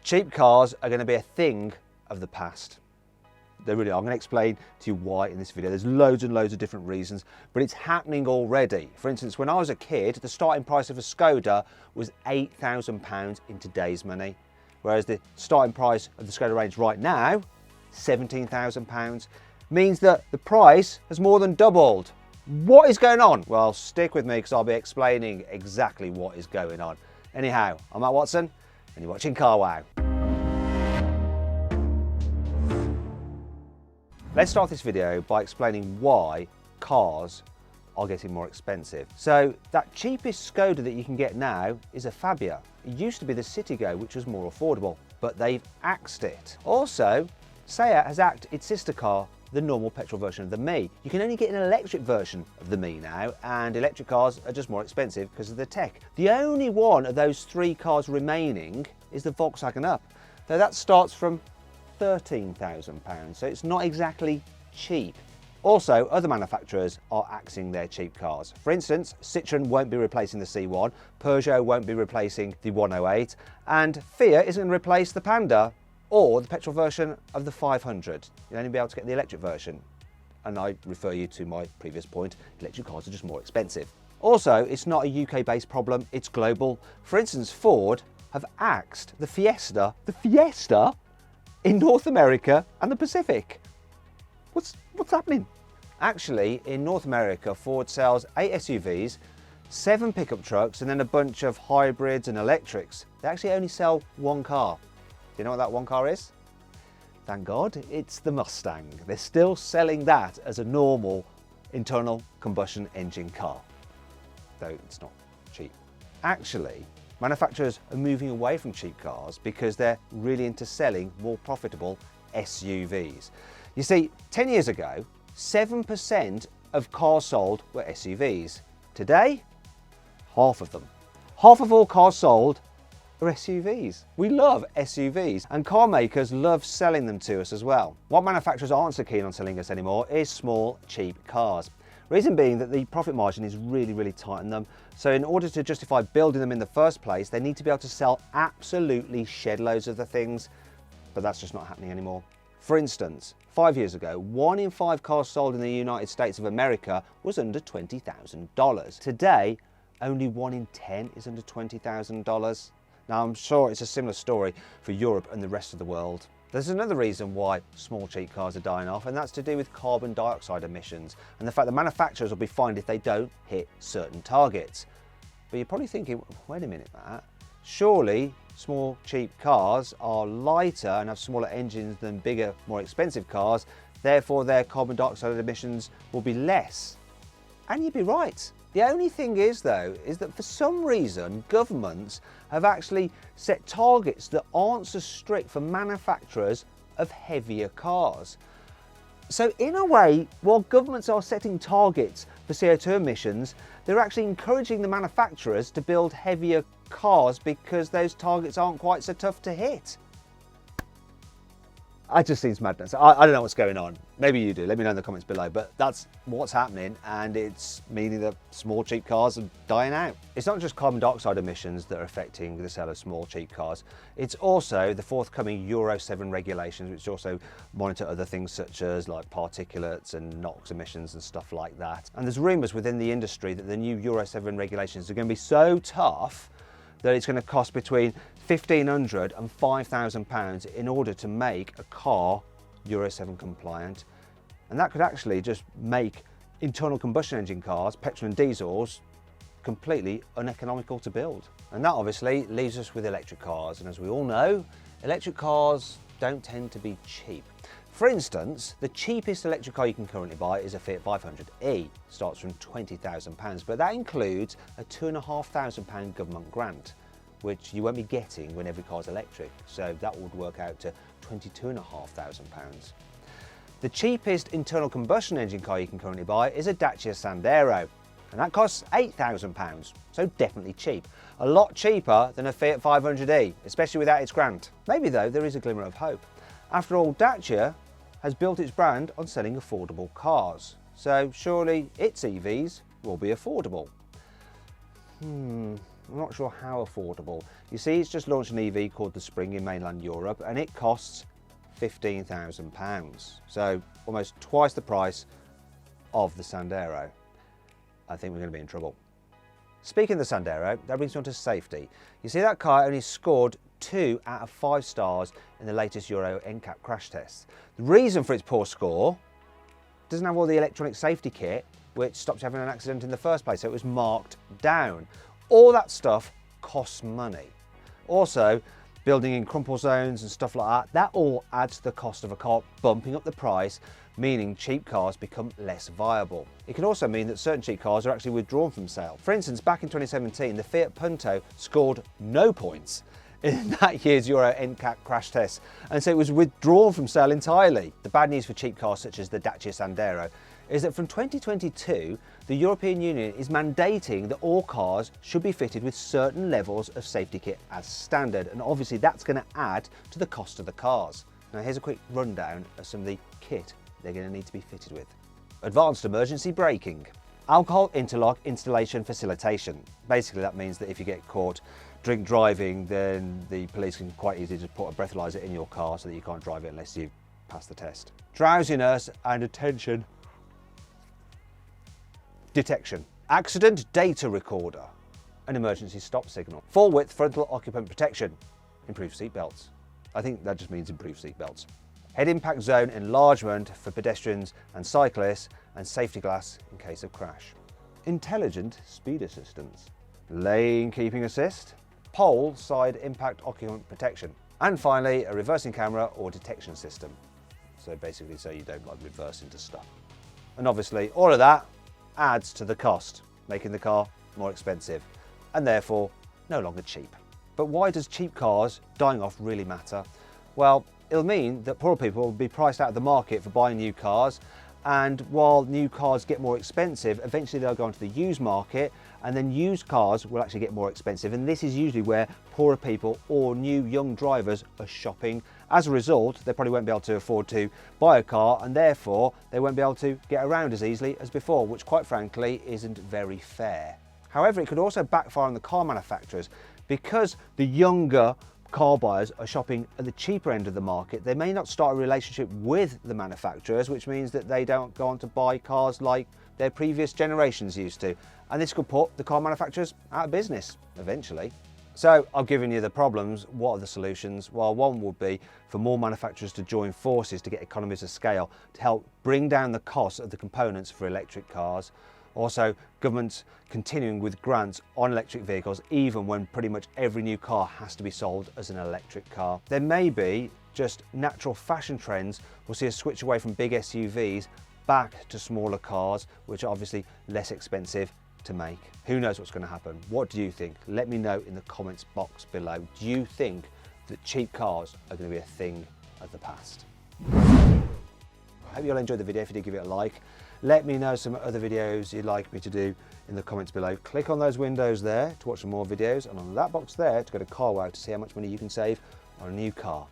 cheap cars are going to be a thing of the past. They really are. I'm going to explain to you why in this video. There's loads and loads of different reasons, but it's happening already. For instance, when I was a kid, the starting price of a Skoda was £8,000 in today's money, whereas the starting price of the Skoda range right now, £17,000, means that the price has more than doubled. What is going on? Well, stick with me because I'll be explaining exactly what is going on. Anyhow, I'm Matt Watson and you're watching CarWow. Let's start this video by explaining why cars are getting more expensive. So that cheapest Skoda that you can get now is a Fabia. It used to be the Citigo, which was more affordable, but they've axed it. Also, Seat has axed its sister car, the normal petrol version of the Me. You can only get an electric version of the Me now, and electric cars are just more expensive because of the tech. The only one of those three cars remaining is the Volkswagen Up, though that starts from £13,000, so it's not exactly cheap. Also, other manufacturers are axing their cheap cars. For instance, Citroën won't be replacing the C1, Peugeot won't be replacing the 108, and Fiat isn't going to replace the Panda or the petrol version of the 500. You'll only be able to get the electric version. And I refer you to my previous point, electric cars are just more expensive. Also, it's not a UK-based problem, it's global. For instance, Ford have axed the Fiesta in North America and the Pacific. What's happening? Actually, in North America, Ford sells 8 SUVs, 7 pickup trucks, and then a bunch of hybrids and electrics. They actually only sell one car. Do you know what that one car is? Thank God, it's the Mustang. They're still selling that as a normal internal combustion engine car, though it's not cheap. Actually, manufacturers are moving away from cheap cars because they're really into selling more profitable SUVs. You see, 10 years ago, 7% of cars sold were SUVs. Today, half of them. Half of all cars sold are SUVs. We love SUVs, and car makers love selling them to us as well. What manufacturers aren't so keen on selling us anymore is small, cheap cars. Reason being that the profit margin is really tight on them. So in order to justify building them in the first place, they need to be able to sell absolutely shed loads of the things, but that's just not happening anymore. For instance, 5 years ago, 1 in 5 cars sold in the United States of America was under $20,000. Today, only 1 in 10 is under $20,000. Now, I'm sure it's a similar story for Europe and the rest of the world. There's another reason why small cheap cars are dying off, and that's to do with carbon dioxide emissions and the fact that manufacturers will be fined if they don't hit certain targets. But you're probably thinking, wait a minute, Matt, surely small cheap cars are lighter and have smaller engines than bigger, more expensive cars, therefore their carbon dioxide emissions will be less. And you'd be right. The only thing is, though, is that for some reason, governments have actually set targets that aren't so strict for manufacturers of heavier cars. So in a way, while governments are setting targets for CO2 emissions, they're actually encouraging the manufacturers to build heavier cars because those targets aren't quite so tough to hit. It just seems madness. I don't know what's going on. Maybe you do. Let me know in the comments below. But that's what's happening, and it's meaning that small, cheap cars are dying out. It's not just carbon dioxide emissions that are affecting the sale of small, cheap cars. It's also the forthcoming Euro 7 regulations, which also monitor other things such as like particulates and NOx emissions and stuff like that. And there's rumours within the industry that the new Euro 7 regulations are going to be so tough that it's going to cost between £1,500 and £5,000 in order to make a car Euro 7 compliant. And that could actually just make internal combustion engine cars, petrol and diesels, completely uneconomical to build. And that obviously leaves us with electric cars. And as we all know, electric cars don't tend to be cheap. For instance, the cheapest electric car you can currently buy is a Fiat 500e. Starts from £20,000, but that includes a £2,500 government grant, which you won't be getting when every car's electric. So that would work out to £22,500. The cheapest internal combustion engine car you can currently buy is a Dacia Sandero, and that costs £8,000, so definitely cheap. A lot cheaper than a Fiat 500e, especially without its grant. Maybe though, there is a glimmer of hope. After all, Dacia has built its brand on selling affordable cars, so surely its EVs will be affordable. I'm not sure how affordable. You see, it's just launched an EV called the Spring in mainland Europe, and it costs £15,000. So almost twice the price of the Sandero. I think we're going to be in trouble. Speaking of the Sandero, that brings me on to safety. You see, that car only scored 2 out of 5 stars in the latest Euro NCAP crash tests. The reason for its poor score: it doesn't have all the electronic safety kit which stops you having an accident in the first place, so it was marked down. All that stuff costs money. Also, building in crumple zones and stuff like that, that all adds to the cost of a car, bumping up the price, meaning cheap cars become less viable. It can also mean that certain cheap cars are actually withdrawn from sale. For instance, back in 2017, the Fiat Punto scored no points in that year's Euro NCAP crash test, and so it was withdrawn from sale entirely. The bad news for cheap cars such as the Dacia Sandero is that from 2022, the European Union is mandating that all cars should be fitted with certain levels of safety kit as standard, and obviously that's going to add to the cost of the cars. Now here's a quick rundown of some of the kit they're going to need to be fitted with. Advanced emergency braking. Alcohol interlock installation facilitation. Basically that means that if you get caught drink driving, then the police can quite easily just put a breathalyzer in your car so that you can't drive it unless you pass the test. Drowsiness and attention detection. Accident data recorder. An emergency stop signal. Full width frontal occupant protection. Improved seat belts. I think that just means improved seat belts. Head impact zone enlargement for pedestrians and cyclists, and safety glass in case of crash. Intelligent speed assistance. Lane keeping assist. Pole side impact occupant protection. And finally, a reversing camera or detection system. So basically so you don't like reverse into stuff. And obviously all of that adds to the cost, making the car more expensive and therefore no longer cheap. But why does cheap cars dying off really matter? Well, it'll mean that poorer people will be priced out of the market for buying new cars, and while new cars get more expensive, eventually they'll go onto the used market, and then used cars will actually get more expensive, and this is usually where poorer people or new young drivers are shopping. As a result, they probably won't be able to afford to buy a car, and therefore they won't be able to get around as easily as before, which quite frankly isn't very fair. However, it could also backfire on the car manufacturers, because the younger car buyers are shopping at the cheaper end of the market. They may not start a relationship with the manufacturers, which means that they don't go on to buy cars like their previous generations used to, and this could put the car manufacturers out of business eventually. So I've given you the problems. What are the solutions? Well, one would be for more manufacturers to join forces to get economies of scale to help bring down the cost of the components for electric cars. Also, governments continuing with grants on electric vehicles, even when pretty much every new car has to be sold as an electric car. There may be just natural fashion trends. We'll see a switch away from big SUVs back to smaller cars, which are obviously less expensive to make. Who knows what's going to happen? What do you think? Let me know in the comments box below. Do you think that cheap cars are going to be a thing of the past? I hope you all enjoyed the video. If you did, give it a like. Let me know some other videos you'd like me to do in the comments below. Click on those windows there to watch some more videos, and on that box there to go to CarWow to see how much money you can save on a new car.